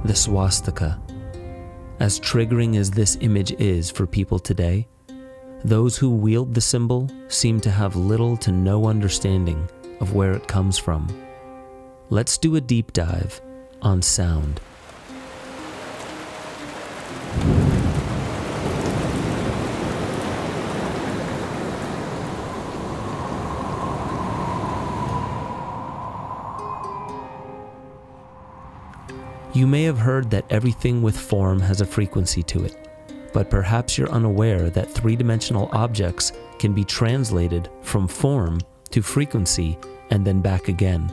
the swastika. As triggering as this image is for people today, those who wield the symbol seem to have little to no understanding of where it comes from. Let's do a deep dive on sound. You may have heard that everything with form has a frequency to it, but perhaps you're unaware that three-dimensional objects can be translated from form to frequency and then back again.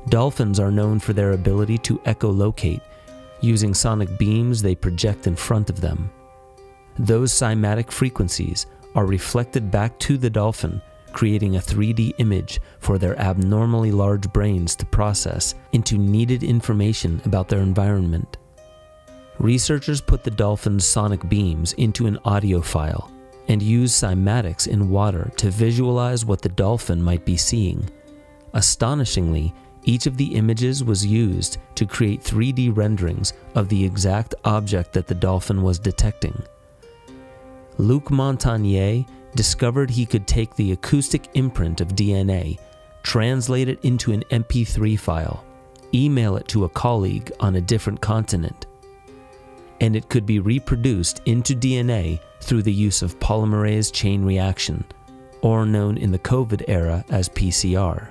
Dolphins are known for their ability to echolocate, using sonic beams they project in front of them. Those cymatic frequencies are reflected back to the dolphin, creating a 3D image for their abnormally large brains to process into needed information about their environment. Researchers put the dolphin's sonic beams into an audio file and use cymatics in water to visualize what the dolphin might be seeing. Astonishingly, each of the images was used to create 3D renderings of the exact object that the dolphin was detecting. Luc Montagnier discovered he could take the acoustic imprint of DNA, translate it into an MP3 file, email it to a colleague on a different continent, and it could be reproduced into DNA through the use of polymerase chain reaction, or known in the COVID era as PCR.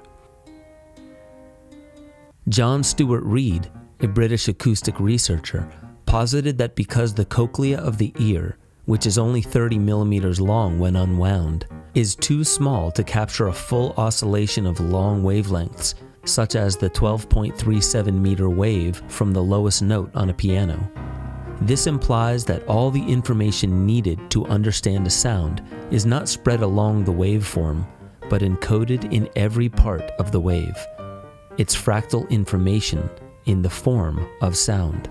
John Stewart Reed, a British acoustic researcher, posited that because the cochlea of the ear, which is only 30 millimeters long when unwound, is too small to capture a full oscillation of long wavelengths, such as the 12.37 meter wave from the lowest note on a piano. This implies that all the information needed to understand a sound is not spread along the waveform, but encoded in every part of the wave. It's fractal information in the form of sound.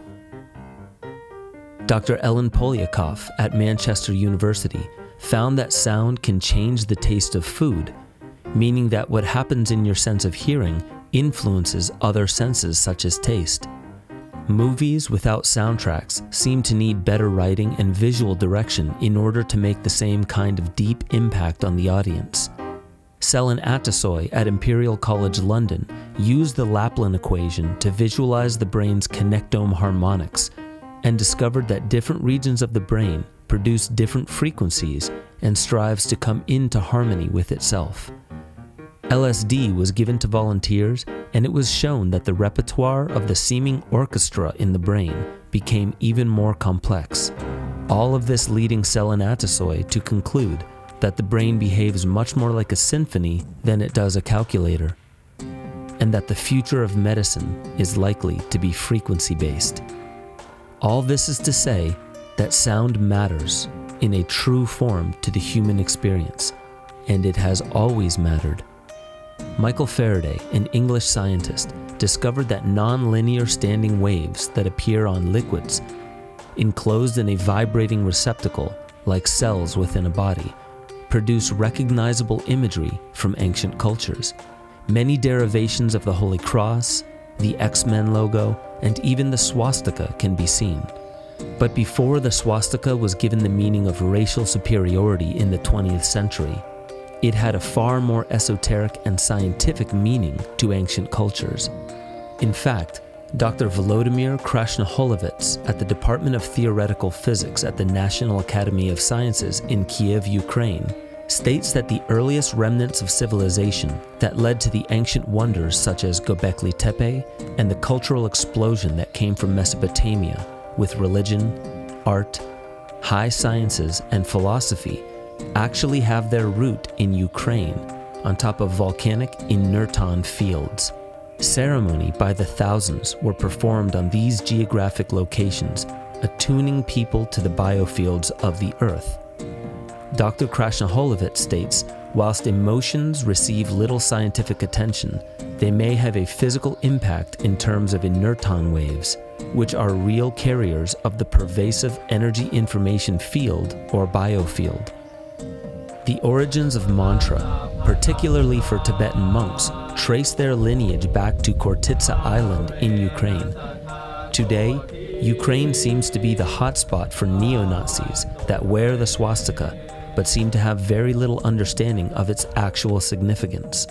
Dr. Ellen Polyakov at Manchester University found that sound can change the taste of food, meaning that what happens in your sense of hearing influences other senses such as taste. Movies without soundtracks seem to need better writing and visual direction in order to make the same kind of deep impact on the audience. Selin Atasoy at Imperial College London used the Laplin equation to visualize the brain's connectome harmonics, and discovered that different regions of the brain produce different frequencies and strives to come into harmony with itself. LSD was given to volunteers, and it was shown that the repertoire of the seeming orchestra in the brain became even more complex. All of this leading Selin Atasoy to conclude that the brain behaves much more like a symphony than it does a calculator, and that the future of medicine is likely to be frequency-based. All this is to say that sound matters in a true form to the human experience, and it has always mattered. Michael Faraday, an English scientist, discovered that non-linear standing waves that appear on liquids, enclosed in a vibrating receptacle like cells within a body, produce recognizable imagery from ancient cultures. Many derivations of the Holy Cross, the X-Men logo, and even the swastika can be seen. But before the swastika was given the meaning of racial superiority in the 20th century, it had a far more esoteric and scientific meaning to ancient cultures. In fact, Dr. Volodymyr Krasnoholovets at the Department of Theoretical Physics at the National Academy of Sciences in Kiev, Ukraine, states that the earliest remnants of civilization that led to the ancient wonders such as Göbekli Tepe and the cultural explosion that came from Mesopotamia with religion, art, high sciences, and philosophy actually have their root in Ukraine on top of volcanic inerton fields. Ceremony by the thousands were performed on these geographic locations, attuning people to the biofields of the earth. Dr. Krasnoholovets states, whilst emotions receive little scientific attention, they may have a physical impact in terms of inerton waves, which are real carriers of the pervasive energy information field or biofield. The origins of mantra, particularly for Tibetan monks, trace their lineage back to Khortytsa Island in Ukraine. Today, Ukraine seems to be the hotspot for neo-Nazis that wear the swastika, but seem to have very little understanding of its actual significance.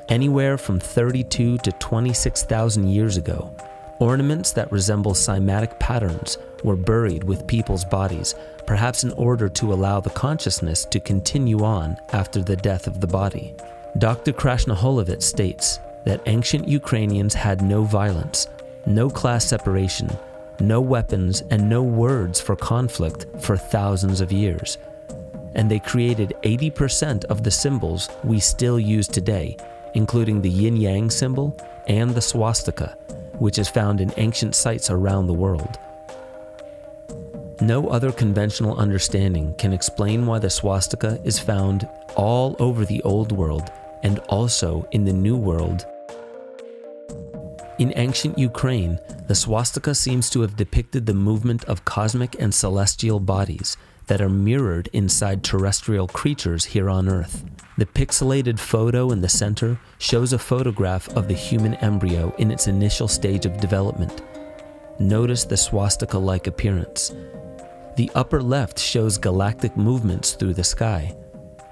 Anywhere from 32 to 26,000 years ago, ornaments that resemble cymatic patterns were buried with people's bodies, perhaps in order to allow the consciousness to continue on after the death of the body. Dr. Krasnoholovets states that ancient Ukrainians had no violence, no class separation, no weapons, and no words for conflict for thousands of years. And they created 80% of the symbols we still use today, including the yin-yang symbol and the swastika, which is found in ancient sites around the world. No other conventional understanding can explain why the swastika is found all over the Old World and also in the New World. In ancient Ukraine, the swastika seems to have depicted the movement of cosmic and celestial bodies that are mirrored inside terrestrial creatures here on Earth. The pixelated photo in the center shows a photograph of the human embryo in its initial stage of development. Notice the swastika-like appearance. The upper left shows galactic movements through the sky.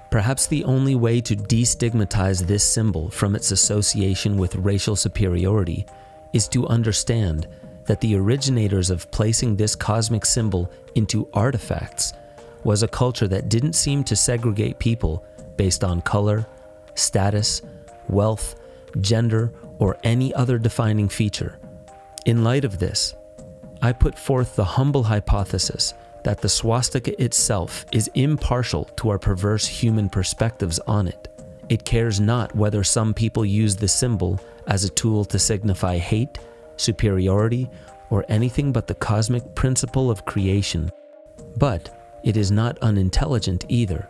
Perhaps the only way to destigmatize this symbol from its association with racial superiority is to understand that the originators of placing this cosmic symbol into artifacts was a culture that didn't seem to segregate people based on color, status, wealth, gender, or any other defining feature. In light of this, I put forth the humble hypothesis that the swastika itself is impartial to our perverse human perspectives on it. It cares not whether some people use the symbol as a tool to signify hate, superiority, or anything but the cosmic principle of creation. But it is not unintelligent either.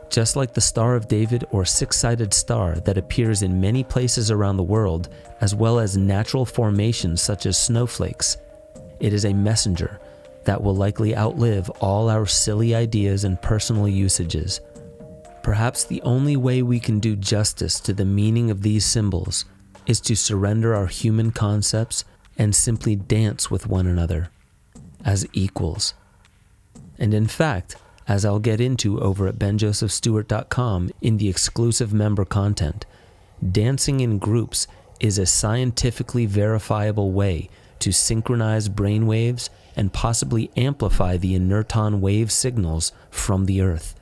Just like the Star of David or six-sided star that appears in many places around the world, as well as natural formations such as snowflakes, it is a messenger that will likely outlive all our silly ideas and personal usages. Perhaps the only way we can do justice to the meaning of these symbols is to surrender our human concepts and simply dance with one another as equals. And in fact, as I'll get into over at benjosephstewart.com in the exclusive member content, dancing in groups is a scientifically verifiable way to synchronize brainwaves and possibly amplify the inerton wave signals from the Earth,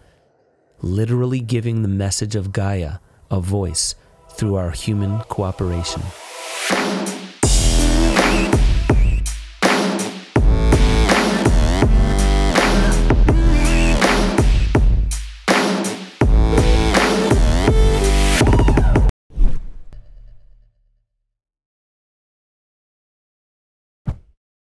literally giving the message of Gaia a voice through our human cooperation.